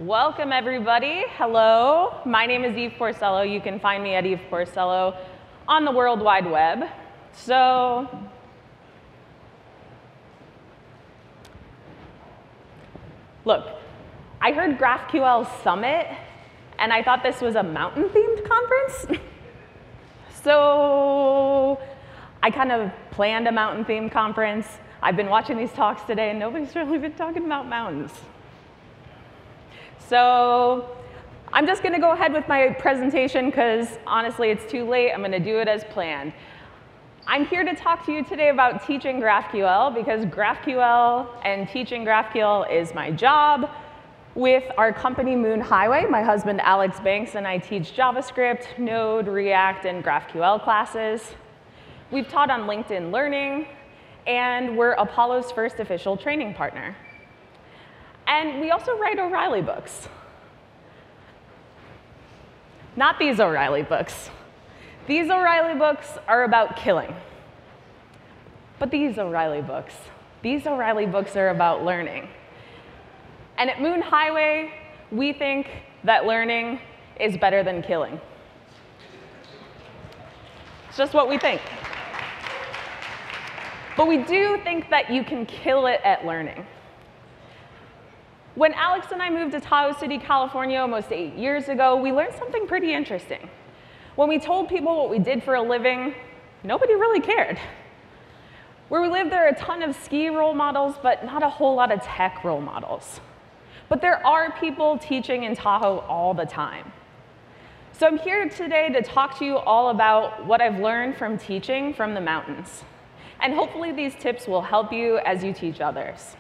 Welcome, everybody. Hello. My name is Eve Porcello. You can find me at Eve Porcello on the World Wide Web. So, look, I heard GraphQL Summit, and I thought this was a mountain-themed conference. So, I kind of planned a mountain-themed conference. I've been watching these talks today, and nobody's really been talking about mountains. So I'm just going to go ahead with my presentation because, honestly, it's too late. I'm going to do it as planned. I'm here to talk to you today about teaching GraphQL because GraphQL and teaching GraphQL is my job. With our company, Moon Highway, my husband, Alex Banks, and I teach JavaScript, Node, React, and GraphQL classes. We've taught on LinkedIn Learning, and we're Apollo's first official training partner. And we also write O'Reilly books. Not these O'Reilly books. These O'Reilly books are about killing. But these O'Reilly books are about learning. And at Moon Highway, we think that learning is better than killing. It's just what we think. But we do think that you can kill it at learning. When Alex and I moved to Tahoe City, California almost 8 years ago, we learned something pretty interesting. When we told people what we did for a living, nobody really cared. Where we live, there are a ton of ski role models, but not a whole lot of tech role models. But there are people teaching in Tahoe all the time. So I'm here today to talk to you all about what I've learned from teaching from the mountains. And hopefully these tips will help you as you teach others.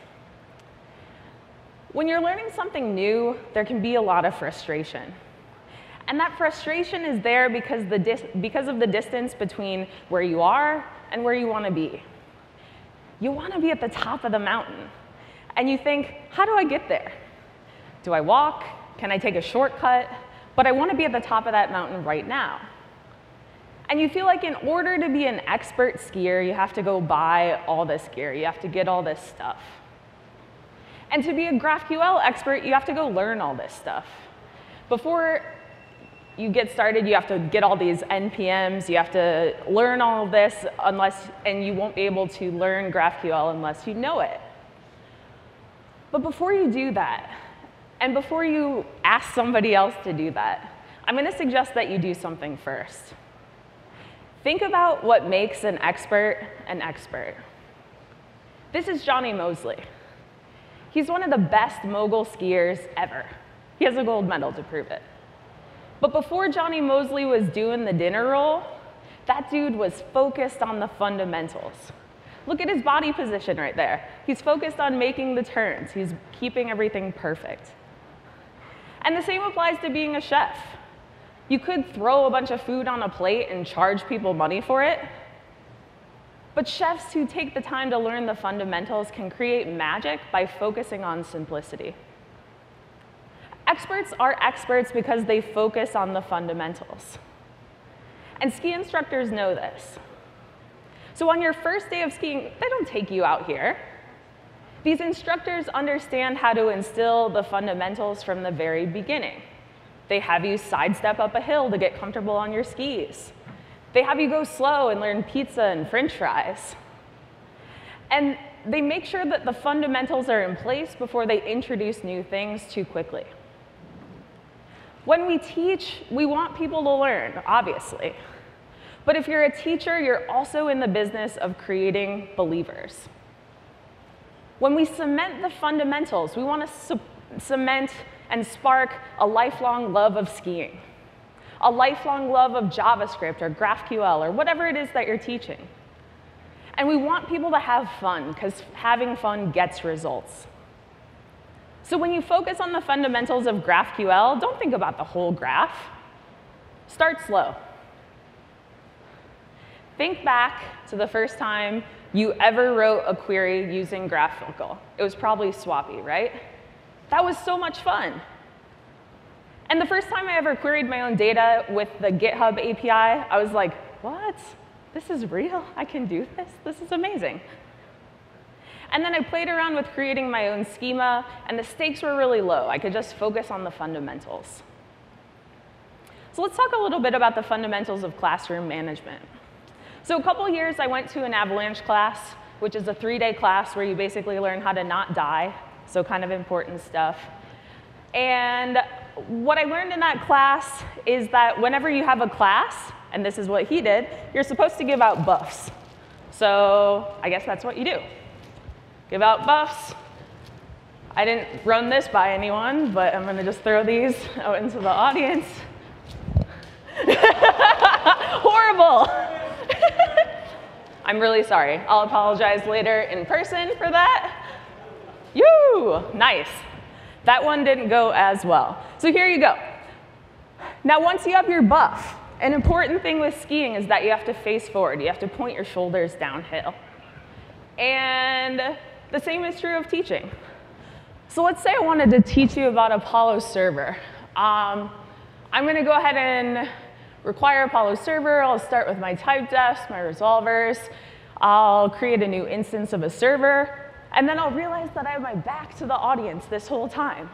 When you're learning something new, there can be a lot of frustration. And that frustration is there because of the distance between where you are and where you want to be. You want to be at the top of the mountain. And you think, how do I get there? Do I walk? Can I take a shortcut? But I want to be at the top of that mountain right now. And you feel like in order to be an expert skier, you have to go buy all this gear. You have to get all this stuff. And to be a GraphQL expert, you have to go learn all this stuff. Before you get started, you have to get all these NPMs. You have to learn all of this, and you won't be able to learn GraphQL unless you know it. But before you do that, and before you ask somebody else to do that, I'm going to suggest that you do something first. Think about what makes an expert an expert. This is Johnny Mosley. He's one of the best mogul skiers ever. He has a gold medal to prove it. But before Johnny Mosley was doing the dinner roll, that dude was focused on the fundamentals. Look at his body position right there. He's focused on making the turns. He's keeping everything perfect. And the same applies to being a chef. You could throw a bunch of food on a plate and charge people money for it. But chefs who take the time to learn the fundamentals can create magic by focusing on simplicity. Experts are experts because they focus on the fundamentals. And ski instructors know this. So on your first day of skiing, they don't take you out here. These instructors understand how to instill the fundamentals from the very beginning. They have you sidestep up a hill to get comfortable on your skis. They have you go slow and learn pizza and French fries. And they make sure that the fundamentals are in place before they introduce new things too quickly. When we teach, we want people to learn, obviously. But if you're a teacher, you're also in the business of creating believers. When we cement the fundamentals, we want to cement and spark a lifelong love of skiing, a lifelong love of JavaScript or GraphQL or whatever it is that you're teaching. And we want people to have fun, because having fun gets results. So when you focus on the fundamentals of GraphQL, don't think about the whole graph. Start slow. Think back to the first time you ever wrote a query using GraphQL. It was probably Swappy, right? That was so much fun. And the first time I ever queried my own data with the GitHub API, I was like, what? This is real? I can do this? This is amazing. And then I played around with creating my own schema, and the stakes were really low. I could just focus on the fundamentals. So let's talk a little bit about the fundamentals of classroom management. So a couple years I went to an avalanche class, which is a 3-day class where you basically learn how to not die, so kind of important stuff. And what I learned in that class is that whenever you have a class, and this is what he did, you're supposed to give out buffs. So I guess that's what you do. Give out buffs. I didn't run this by anyone, but I'm going to just throw these out into the audience. Horrible. I'm really sorry. I'll apologize later in person for that. Nice. That one didn't go as well. So here you go. Now, once you have your buff, an important thing with skiing is that you have to face forward. You have to point your shoulders downhill. And the same is true of teaching. So let's say I wanted to teach you about Apollo server. I'm going to go ahead and require Apollo server. I'll start with my type defs, my resolvers. I'll create a new instance of a server. And then I'll realize that I have my back to the audience this whole time.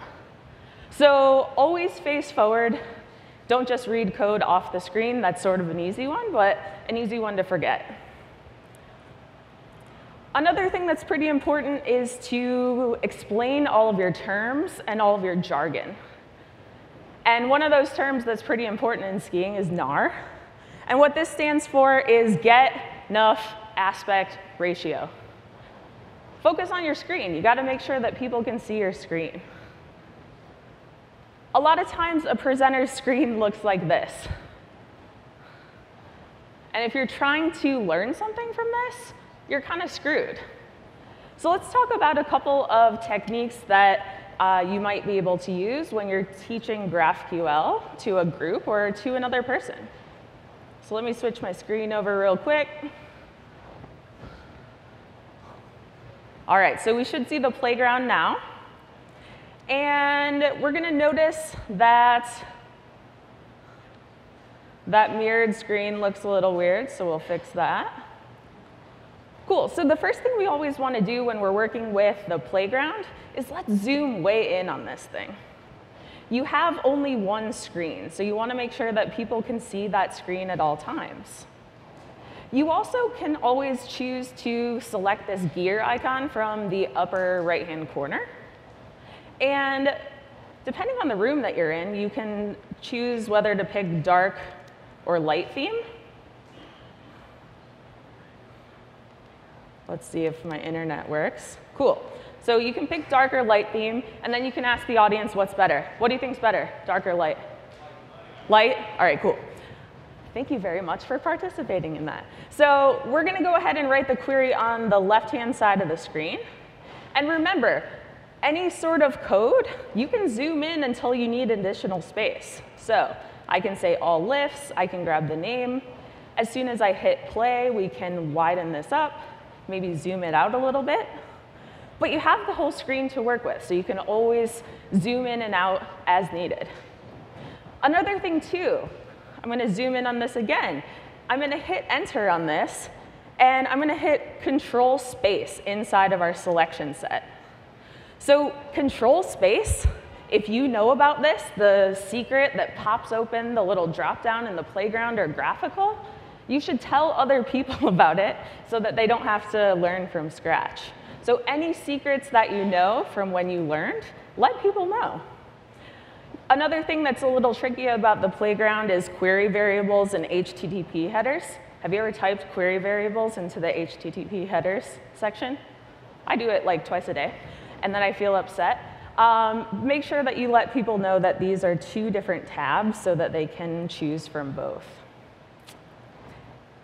So always face forward. Don't just read code off the screen. That's sort of an easy one, but an easy one to forget. Another thing that's pretty important is to explain all of your terms and all of your jargon. And one of those terms that's pretty important in skiing is NAR. And what this stands for is get, nuff, aspect, ratio. Focus on your screen. You got to make sure that people can see your screen. A lot of times, a presenter's screen looks like this. And if you're trying to learn something from this, you're kind of screwed. So let's talk about a couple of techniques that you might be able to use when you're teaching GraphQL to a group or to another person. So let me switch my screen over real quick. All right, so we should see the playground now. And we're going to notice that that mirrored screen looks a little weird, so we'll fix that. Cool, so the first thing we always want to do when we're working with the playground is let's zoom way in on this thing. You have only one screen, so you want to make sure that people can see that screen at all times. You also can always choose to select this gear icon from the upper right-hand corner. And depending on the room that you're in, you can choose whether to pick dark or light theme. Let's see if my internet works. Cool. So you can pick dark or light theme, and then you can ask the audience what's better. What do you think's better, dark or light? Light? All right, cool. Thank you very much for participating in that. So we're going to go ahead and write the query on the left-hand side of the screen. And remember, any sort of code, you can zoom in until you need additional space. So I can say all lifts. I can grab the name. As soon as I hit play, we can widen this up, maybe zoom it out a little bit. But you have the whole screen to work with, so you can always zoom in and out as needed. Another thing, too, I'm going to zoom in on this again. I'm going to hit enter on this, and I'm going to hit control space inside of our selection set. So control space, if you know about this, the secret that pops open the little drop down in the playground or graphical, you should tell other people about it so that they don't have to learn from scratch. So any secrets that you know from when you learned, let people know. Another thing that's a little tricky about the playground is query variables and HTTP headers. Have you ever typed query variables into the HTTP headers section? I do it like twice a day, and then I feel upset. Make sure that you let people know that these are two different tabs so that they can choose from both.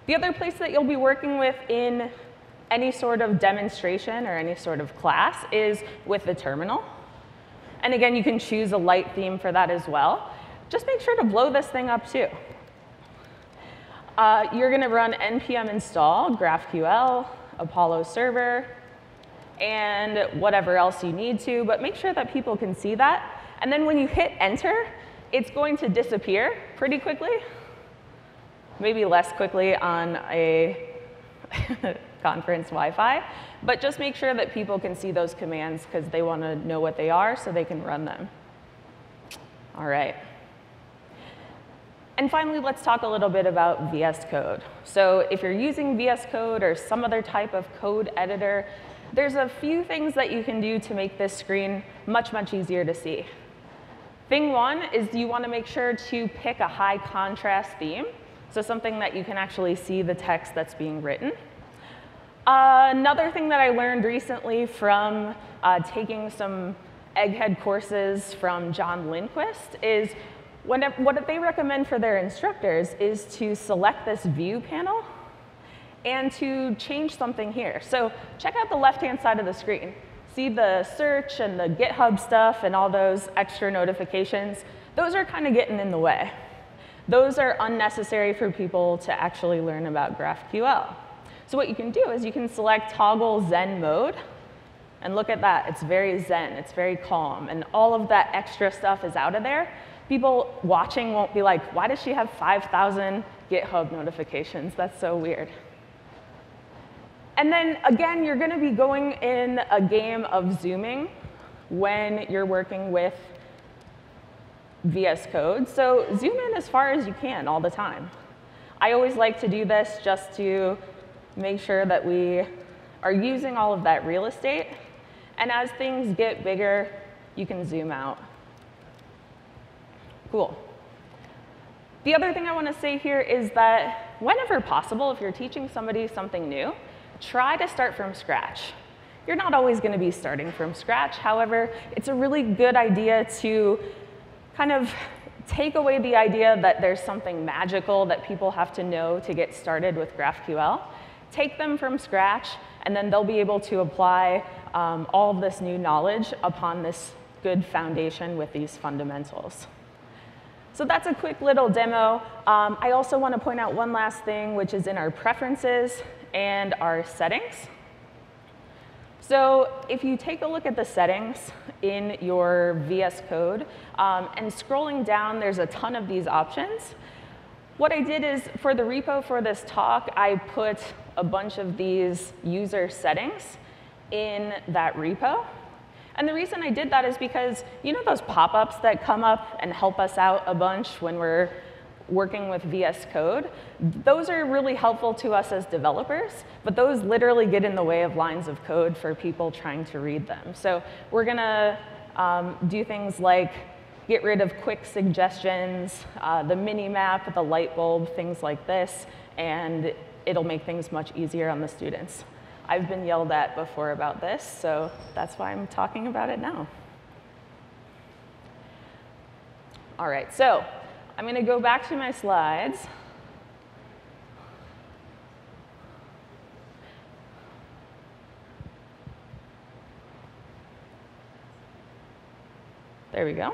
The other place that you'll be working with in any sort of demonstration or any sort of class is with the terminal. And again, you can choose a light theme for that as well. Just make sure to blow this thing up too. You're going to run npm install GraphQL, Apollo server, and whatever else you need to, but make sure that people can see that. And then when you hit enter, it's going to disappear pretty quickly. Maybe less quickly on a conference Wi-Fi, but just make sure that people can see those commands because they want to know what they are so they can run them. All right. And finally, let's talk a little bit about VS Code. So if you're using VS Code or some other type of code editor, there's a few things that you can do to make this screen much, much easier to see. Thing one is you want to make sure to pick a high contrast theme, so something that you can actually see the text that's being written. Another thing that I learned recently from taking some Egghead courses from John Lindquist is what they recommend for their instructors is to select this view panel and to change something here. So check out the left-hand side of the screen. See the search and the GitHub stuff and all those extra notifications. Those are kind of getting in the way. Those are unnecessary for people to actually learn about GraphQL. So what you can do is you can select toggle Zen mode. And look at that. It's very zen. It's very calm. And all of that extra stuff is out of there. People watching won't be like, why does she have 5,000 GitHub notifications? That's so weird. And then, again, you're going to be going in a game of zooming when you're working with VS Code. So zoom in as far as you can all the time. I always like to do this just to make sure that we are using all of that real estate. And as things get bigger, you can zoom out. Cool. The other thing I want to say here is that whenever possible, if you're teaching somebody something new, try to start from scratch. You're not always going to be starting from scratch. However, it's a really good idea to kind of take away the idea that there's something magical that people have to know to get started with GraphQL. Take them from scratch, and then they'll be able to apply all of this new knowledge upon this good foundation with these fundamentals. So that's a quick little demo. I also want to point out one last thing, which is in our preferences and our settings. So if you take a look at the settings in your VS Code, and scrolling down, there's a ton of these options. What I did is, for the repo for this talk, I put a bunch of these user settings in that repo. And the reason I did that is because, you know those pop-ups that come up and help us out a bunch when we're working with VS Code? Those are really helpful to us as developers, but those literally get in the way of lines of code for people trying to read them. So we're going to do things like get rid of quick suggestions, the mini-map, the light bulb, things like this, and it'll make things much easier on the students. I've been yelled at before about this, so that's why I'm talking about it now. All right, so I'm going to go back to my slides. There we go.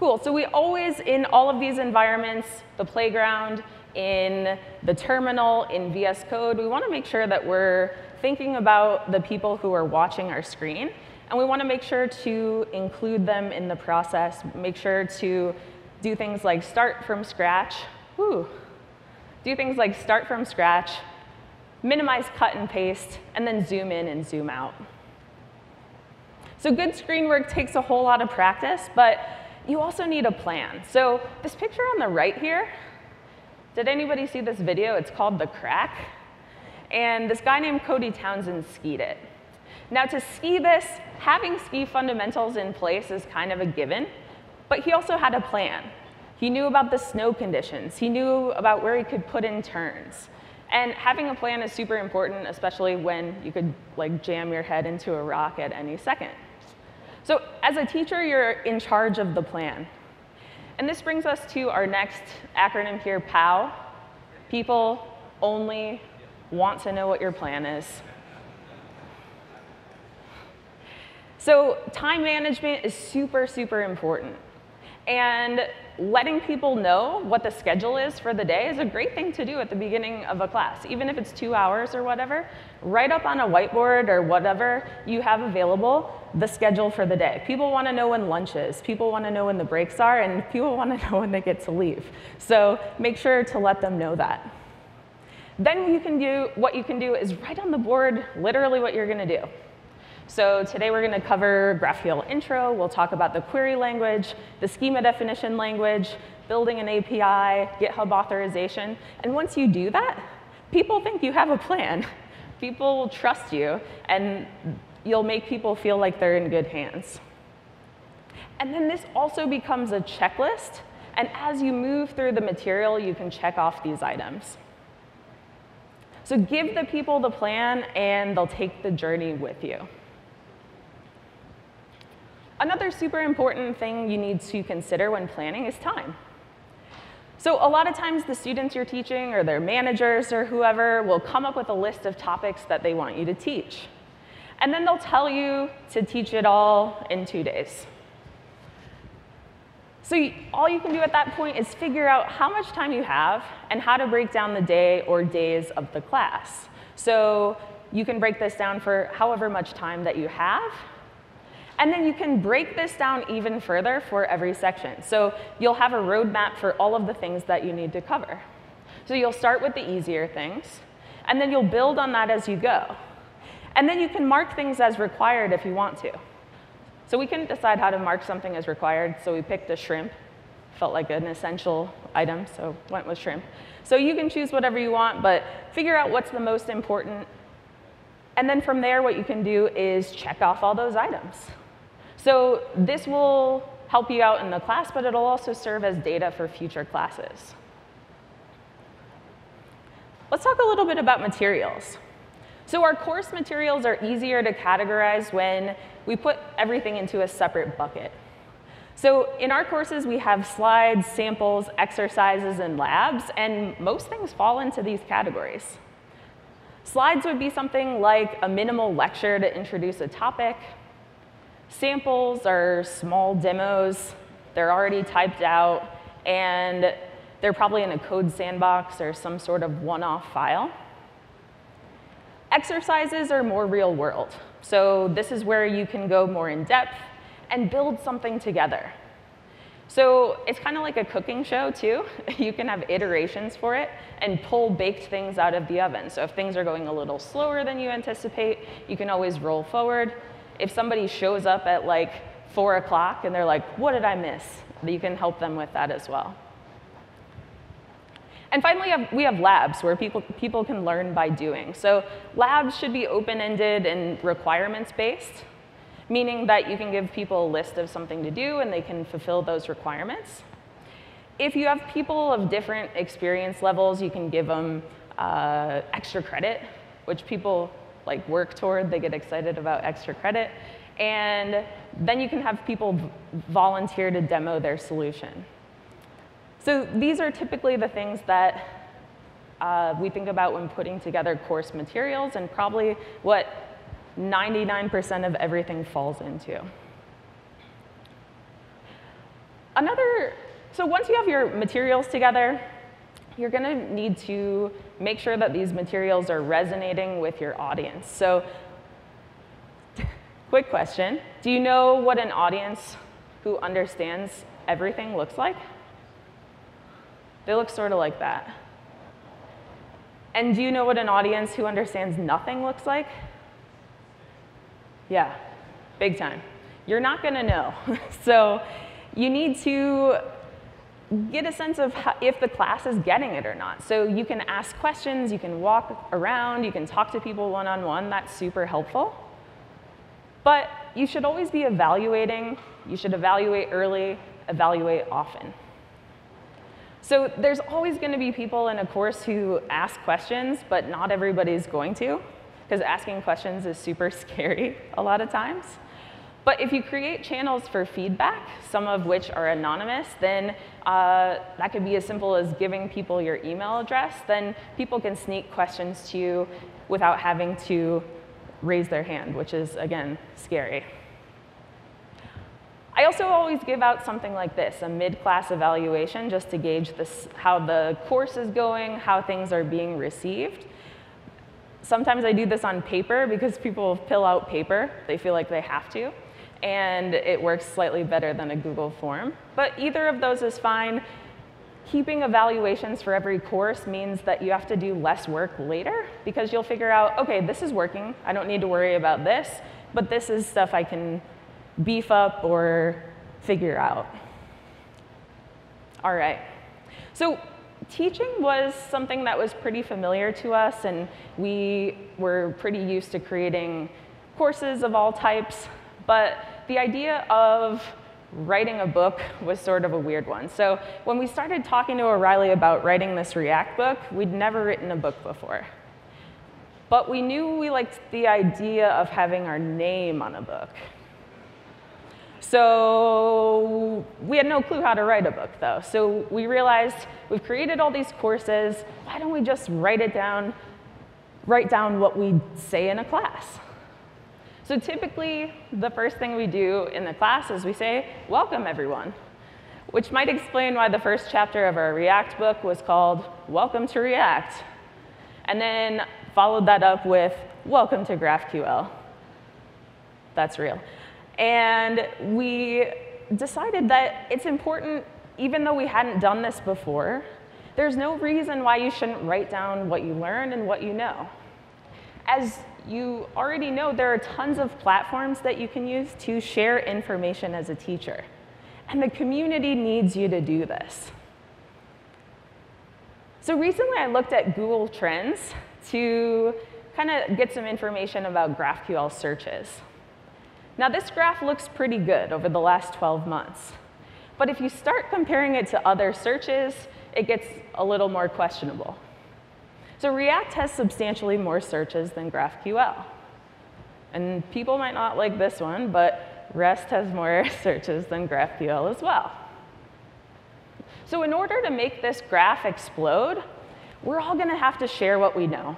Cool, so we always, in all of these environments, the playground, in the terminal, in VS Code, we want to make sure that we're thinking about the people who are watching our screen. And we want to make sure to include them in the process, make sure to do things like start from scratch. Do things like start from scratch, minimize cut and paste, and then zoom in and zoom out. So good screen work takes a whole lot of practice, but you also need a plan. So this picture on the right here, did anybody see this video? It's called The Crack. And this guy named Cody Townsend skied it. Now to ski this, having ski fundamentals in place is kind of a given, but he also had a plan. He knew about the snow conditions. He knew about where he could put in turns. And having a plan is super important, especially when you could like jam your head into a rock at any second. So as a teacher, you're in charge of the plan. And this brings us to our next acronym here, POW. People only want to know what your plan is. So time management is super, super important. And letting people know what the schedule is for the day is a great thing to do at the beginning of a class. Even if it's 2 hours or whatever, write up on a whiteboard or whatever you have available the schedule for the day. People want to know when lunch is, people want to know when the breaks are, and people want to know when they get to leave. So make sure to let them know that. Then what you can do is write on the board literally what you're going to do. So today we're going to cover GraphQL intro. We'll talk about the query language, the schema definition language, building an API, GitHub authorization. And once you do that, people think you have a plan. People will trust you, and you'll make people feel like they're in good hands. And then this also becomes a checklist. And as you move through the material, you can check off these items. So give the people the plan, and they'll take the journey with you. Another super important thing you need to consider when planning is time. So a lot of times the students you're teaching or their managers or whoever will come up with a list of topics that they want you to teach. And then they'll tell you to teach it all in 2 days. So all you can do at that point is figure out how much time you have and how to break down the day or days of the class. So you can break this down for however much time that you have. And then you can break this down even further for every section. So you'll have a roadmap for all of the things that you need to cover. So you'll start with the easier things, and then you'll build on that as you go. And then you can mark things as required if you want to. So we couldn't decide how to mark something as required, so we picked a shrimp. Felt like an essential item, so went with shrimp. So you can choose whatever you want, but figure out what's the most important. And then from there, what you can do is check off all those items. So this will help you out in the class, but it'll also serve as data for future classes. Let's talk a little bit about materials. So our course materials are easier to categorize when we put everything into a separate bucket. So in our courses, we have slides, samples, exercises, and labs, and most things fall into these categories. Slides would be something like a minimal lecture to introduce a topic. Samples are small demos. They're already typed out, and they're probably in a code sandbox or some sort of one-off file. Exercises are more real world. So this is where you can go more in depth and build something together. So it's kind of like a cooking show, too. You can have iterations for it and pull baked things out of the oven. So if things are going a little slower than you anticipate, you can always roll forward. If somebody shows up at like 4 o'clock and they're like, what did I miss? You can help them with that as well. And finally, we have labs where people can learn by doing. So labs should be open-ended and requirements-based, meaning that you can give people a list of something to do and they can fulfill those requirements. If you have people of different experience levels, you can give them extra credit, which people like work toward. They get excited about extra credit. And then you can have people volunteer to demo their solution. So these are typically the things that we think about when putting together course materials, and probably what 99% of everything falls into. So once you have your materials together, you're going to need to make sure that these materials are resonating with your audience. So quick question. Do you know what an audience who understands everything looks like? They look sort of like that. And do you know what an audience who understands nothing looks like? Yeah, big time. You're not going to know. So you need to get a sense of if the class is getting it or not. So you can ask questions, you can walk around, you can talk to people one-on-one. That's super helpful. But you should always be evaluating. You should evaluate early, evaluate often. So there's always going to be people in a course who ask questions, but not everybody's going to, because asking questions is super scary a lot of times. But if you create channels for feedback, some of which are anonymous, then that could be as simple as giving people your email address. Then people can sneak questions to you without having to raise their hand, which is, again, scary. I also always give out something like this, a mid-class evaluation, just to gauge how the course is going, how things are being received. Sometimes I do this on paper because people fill out paper. They feel like they have to. And it works slightly better than a Google form. But either of those is fine. Keeping evaluations for every course means that you have to do less work later because you'll figure out, OK, this is working. I don't need to worry about this. But this is stuff I can beef up or figure out. All right. So teaching was something that was pretty familiar to us, and we were pretty used to creating courses of all types. But the idea of writing a book was sort of a weird one. So when we started talking to O'Reilly about writing this React book, we'd never written a book before. But we knew we liked the idea of having our name on a book. So we had no clue how to write a book, though. So we realized we've created all these courses. Why don't we just write down what we say in a class? So typically, the first thing we do in the class is we say, welcome, everyone, which might explain why the first chapter of our React book was called Welcome to React, and then followed that up with welcome to GraphQL. That's real. And we decided that it's important, even though we hadn't done this before, there's no reason why you shouldn't write down what you learn and what you know. As you already know, there are tons of platforms that you can use to share information as a teacher. And the community needs you to do this. So recently, I looked at Google Trends to kind of get some information about GraphQL searches. Now, this graph looks pretty good over the last 12 months. But if you start comparing it to other searches, it gets a little more questionable. So React has substantially more searches than GraphQL. And people might not like this one, but REST has more searches than GraphQL as well. So in order to make this graph explode, we're all going to have to share what we know.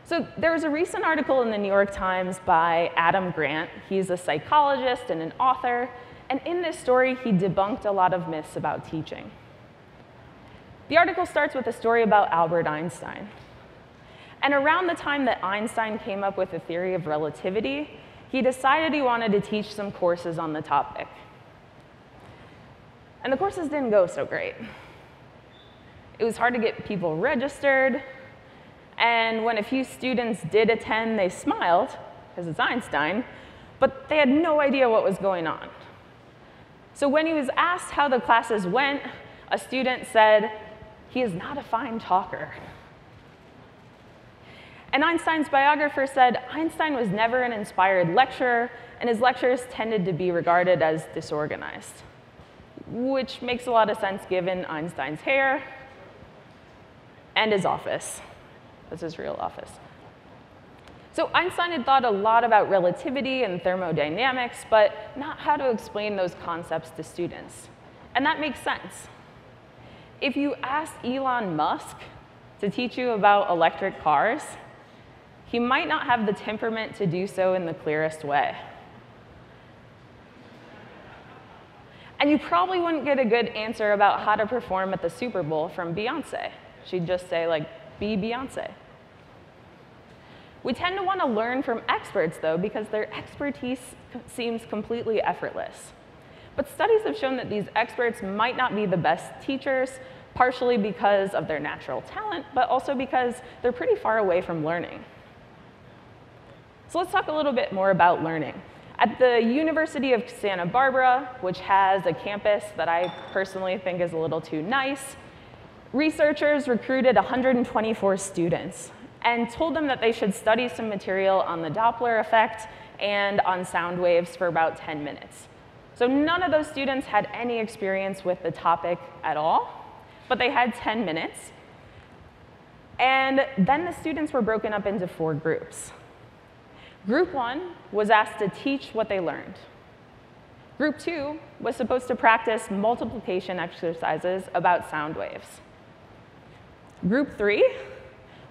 So there was a recent article in the New York Times by Adam Grant. He's a psychologist and an author. And in this story, he debunked a lot of myths about teaching. The article starts with a story about Albert Einstein. And around the time that Einstein came up with the theory of relativity, he decided he wanted to teach some courses on the topic. And the courses didn't go so great. It was hard to get people registered. And when a few students did attend, they smiled, because it's Einstein, but they had no idea what was going on. So when he was asked how the classes went, a student said, "He is not a fine talker." And Einstein's biographer said Einstein was never an inspired lecturer, and his lectures tended to be regarded as disorganized, which makes a lot of sense given Einstein's hair and his office. That's his real office. So Einstein had thought a lot about relativity and thermodynamics, but not how to explain those concepts to students. And that makes sense. If you ask Elon Musk to teach you about electric cars, he might not have the temperament to do so in the clearest way. And you probably wouldn't get a good answer about how to perform at the Super Bowl from Beyonce. She'd just say, like, be Beyonce. We tend to want to learn from experts, though, because their expertise seems completely effortless. But studies have shown that these experts might not be the best teachers, partially because of their natural talent, but also because they're pretty far away from learning. So let's talk a little bit more about learning. At the University of Santa Barbara, which has a campus that I personally think is a little too nice, researchers recruited 124 students and told them that they should study some material on the Doppler effect and on sound waves for about 10 minutes. So none of those students had any experience with the topic at all, but they had 10 minutes. And then the students were broken up into 4 groups. Group 1 was asked to teach what they learned. Group 2 was supposed to practice multiplication exercises about sound waves. Group 3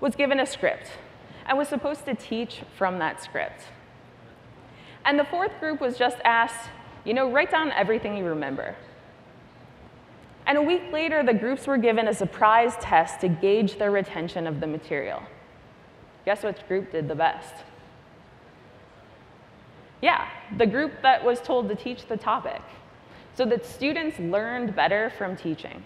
was given a script and was supposed to teach from that script. And the fourth group was just asked, write down everything you remember. And a week later, the groups were given a surprise test to gauge their retention of the material. Guess which group did the best? Yeah, the group that was told to teach the topic, so that students learned better from teaching.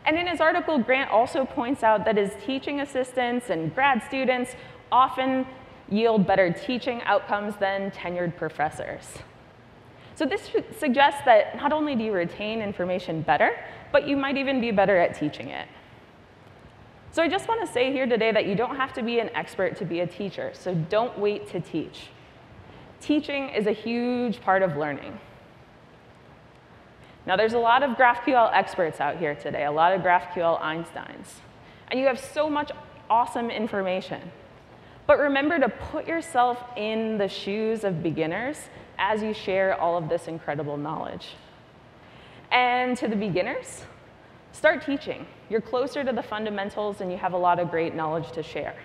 And in his article, Grant also points out that his teaching assistants and grad students often yield better teaching outcomes than tenured professors. So this suggests that not only do you retain information better, but you might even be better at teaching it. So I just want to say here today that you don't have to be an expert to be a teacher, so don't wait to teach. Teaching is a huge part of learning. Now, there's a lot of GraphQL experts out here today, a lot of GraphQL Einsteins, and you have so much awesome information. But remember to put yourself in the shoes of beginners as you share all of this incredible knowledge. And to the beginners, start teaching. You're closer to the fundamentals, and you have a lot of great knowledge to share.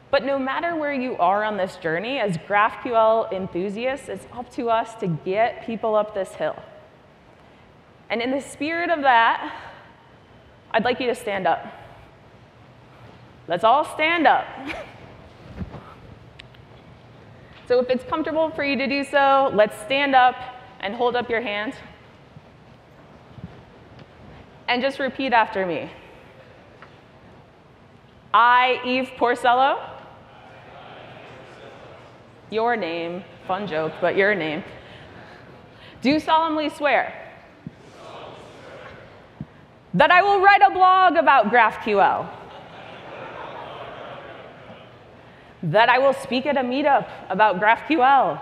But no matter where you are on this journey, as GraphQL enthusiasts, it's up to us to get people up this hill. And in the spirit of that, I'd like you to stand up. Let's all stand up. So if it's comfortable for you to do so, let's stand up and hold up your hand. And just repeat after me. I, Eve Porcello, your name, fun joke, but your name, do solemnly swear that I will write a blog about GraphQL, that I will speak at a meetup about GraphQL,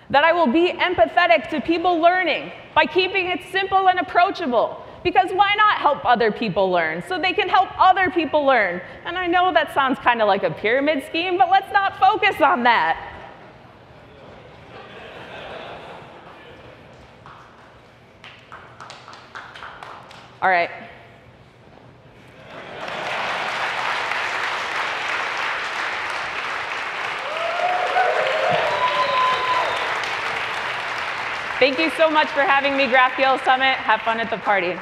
that I will be empathetic to people learning by keeping it simple and approachable. Because why not help other people learn so they can help other people learn? And I know that sounds kind of like a pyramid scheme, but let's not focus on that. All right. Thank you so much for having me, GraphQL Summit. Have fun at the party.